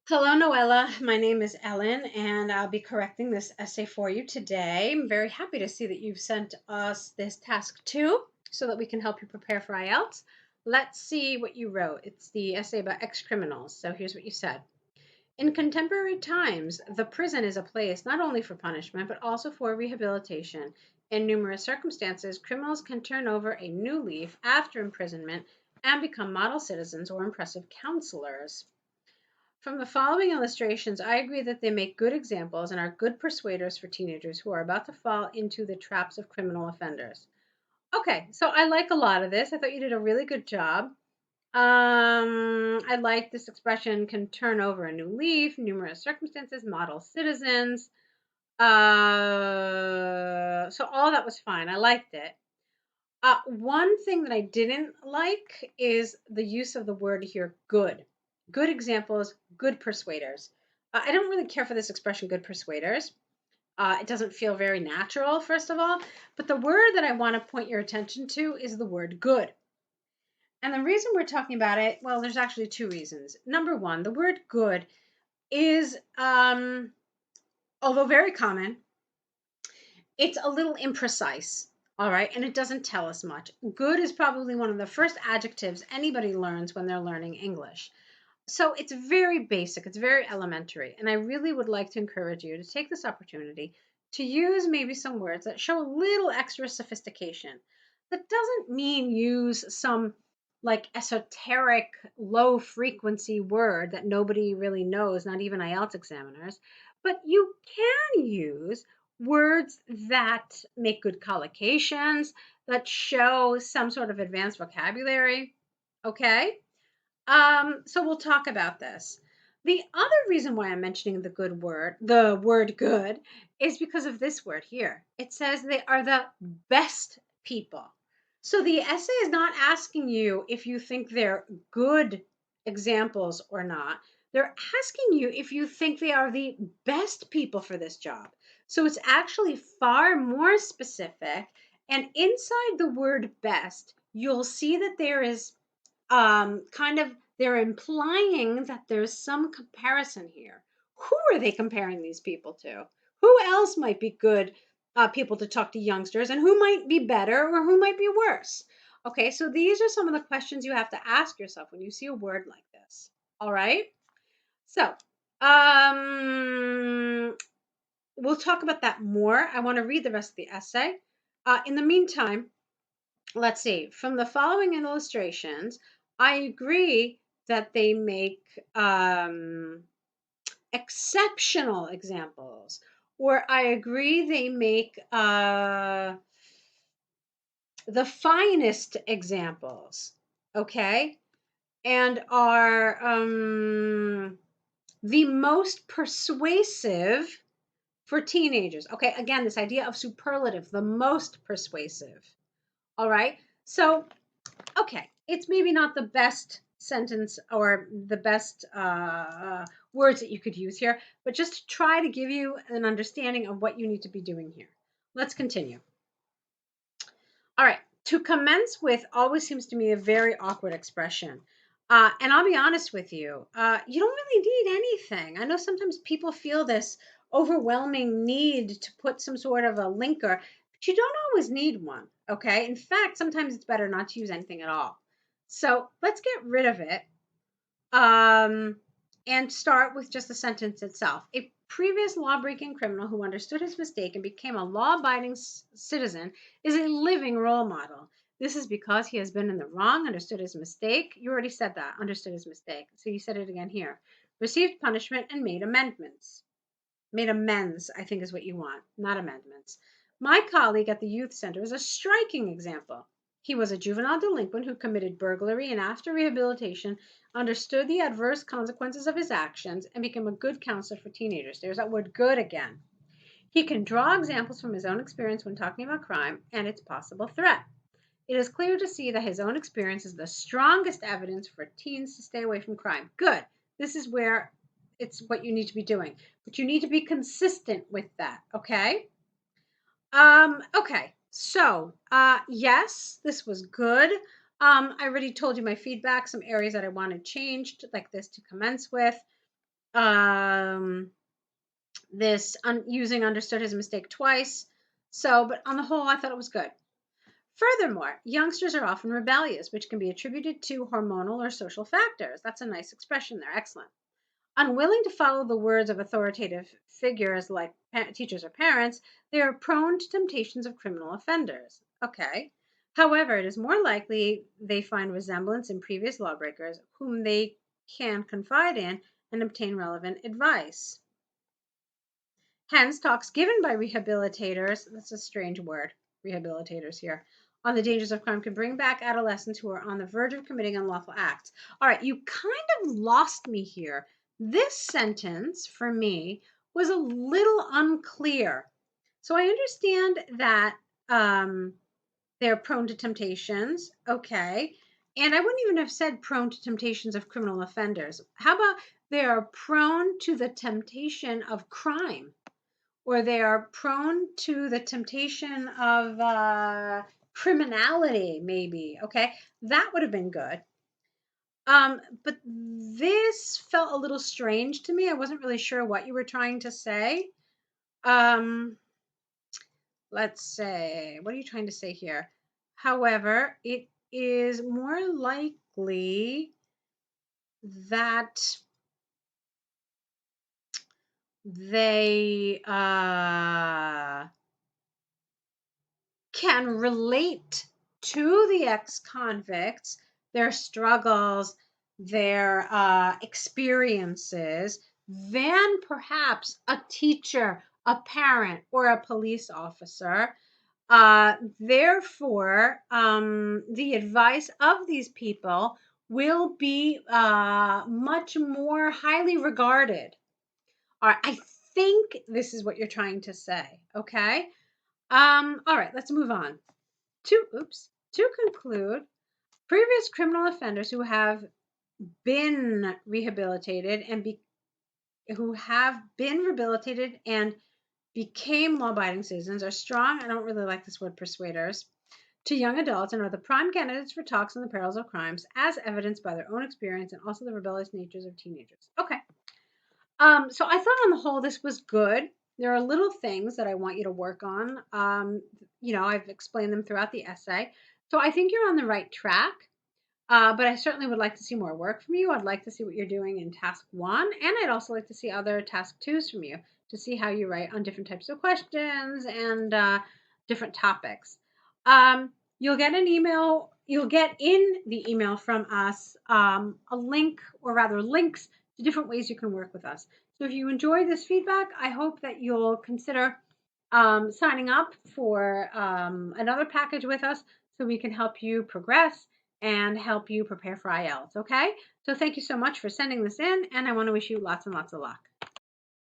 Hello, Noella. My name is Ellen, and I'll be correcting this essay for you today. I'm very happy to see that you've sent us this task too, so that we can help you prepare for IELTS. Let's see what you wrote. It's the essay about ex-criminals. So here's what you said. In contemporary times, the prison is a place not only for punishment, but also for rehabilitation. In numerous circumstances, criminals can turn over a new leaf after imprisonment and become model citizens or impressive counselors. From the following illustrations, I agree that they make good examples and are good persuaders for teenagers who are about to fall into the traps of criminal offenders. Okay, so I like a lot of this. I thought you did a really good job. I like this expression can turn over a new leaf, numerous circumstances, model citizens. So all that was fine. I liked it. One thing that I didn't like is the use of the word here, good. Good examples, good persuaders. I don't really care for this expression, good persuaders. It doesn't feel very natural, first of all. But the word that I want to point your attention to is the word good. And the reason we're talking about it, well, there's actually two reasons. Number one, the word good is, although very common, it's a little imprecise. All right, and it doesn't tell us much. Good is probably one of the first adjectives anybody learns when they're learning English. So it's very basic, it's very elementary. And I really would like to encourage you to take this opportunity to use maybe some words that show a little extra sophistication. That doesn't mean use some like esoteric low frequency word that nobody really knows, not even IELTS examiners, but you can use words that make good collocations, that show some sort of advanced vocabulary. Okay? So we'll talk about this. The other reason why I'm mentioning the word good, is because of this word here. It says they are the best people. So the essay is not asking you if you think they're good examples or not. They're asking you if you think they are the best people for this job. So it's actually far more specific. And inside the word best, you'll see that there is kind of they're implying that there's some comparison here. Who are they comparing these people to? Who else might be good people to talk to youngsters, and who might be better or who might be worse? Okay, so these are some of the questions you have to ask yourself when you see a word like this. All right, so we'll talk about that more. I want to read the rest of the essay. In the meantime, let's see, from the following illustrations, I agree that they make exceptional examples, or I agree they make the finest examples, okay, and are the most persuasive for teenagers. Okay, again, this idea of superlative, the most persuasive. All right, so okay, it's maybe not the best sentence or the best words that you could use here, but just to try to give you an understanding of what you need to be doing here. Let's continue. All right, to commence with always seems to me a very awkward expression. And I'll be honest with you, you don't really need anything. I know sometimes people feel this overwhelming need to put some sort of a linker, but you don't always need one, okay? In fact, sometimes it's better not to use anything at all. So let's get rid of it and start with just the sentence itself. A previous law-breaking criminal who understood his mistake and became a law-abiding citizen is a living role model. This is because he has been in the wrong, understood his mistake. You already said that, understood his mistake. So you said it again here. Received punishment and made amendments. Made amends, I think is what you want, not amendments. My colleague at the youth center is a striking example. He was a juvenile delinquent who committed burglary and after rehabilitation understood the adverse consequences of his actions and became a good counselor for teenagers. There's that word good again. He can draw examples from his own experience when talking about crime and its possible threat. It is clear to see that his own experience is the strongest evidence for teens to stay away from crime. Good. This is where it's what you need to be doing. But you need to be consistent with that, okay? Okay. So, yes, this was good. I already told you my feedback, some areas that I wanted changed, like this to commence with. Using understood his mistake twice. So, but on the whole, I thought it was good. Furthermore, youngsters are often rebellious, which can be attributed to hormonal or social factors. That's a nice expression there. Excellent. Unwilling to follow the words of authoritative figures like teachers or parents, they are prone to temptations of criminal offenders. Okay. However, it is more likely they find resemblance in previous lawbreakers whom they can confide in and obtain relevant advice. Hence, talks given by rehabilitators, that's a strange word, rehabilitators here, on the dangers of crime can bring back adolescents who are on the verge of committing unlawful acts. All right, you kind of lost me here. This sentence, for me, was a little unclear. So I understand that they're prone to temptations, okay. And I wouldn't even have said prone to temptations of criminal offenders. How about they are prone to the temptation of crime? Or they are prone to the temptation of criminality, maybe. Okay, that would have been good. But this felt a little strange to me. I wasn't really sure what you were trying to say. Um, let's say, what are you trying to say here? However, it is more likely that they can relate to the ex-convicts, their struggles, their experiences, than perhaps a teacher, a parent, or a police officer. Therefore, the advice of these people will be much more highly regarded. All right, I think this is what you're trying to say, okay? All right, let's move on. To conclude, previous criminal offenders who have been rehabilitated who have been rehabilitated and became law-abiding citizens are strong, I don't really like this word, persuaders, to young adults and are the prime candidates for talks on the perils of crimes as evidenced by their own experience and also the rebellious natures of teenagers. Okay. So I thought on the whole this was good. There are little things that I want you to work on. I've explained them throughout the essay. So I think you're on the right track. But I certainly would like to see more work from you. I'd like to see what you're doing in task 1, and I'd also like to see other task 2s from you to see how you write on different types of questions and different topics. You'll get an email. You'll get in the email from us a link, or rather links, to different ways you can work with us. So if you enjoy this feedback, I hope that you'll consider signing up for another package with us so we can help you progress and help you prepare for IELTS, okay? So thank you so much for sending this in, and I want to wish you lots and lots of luck.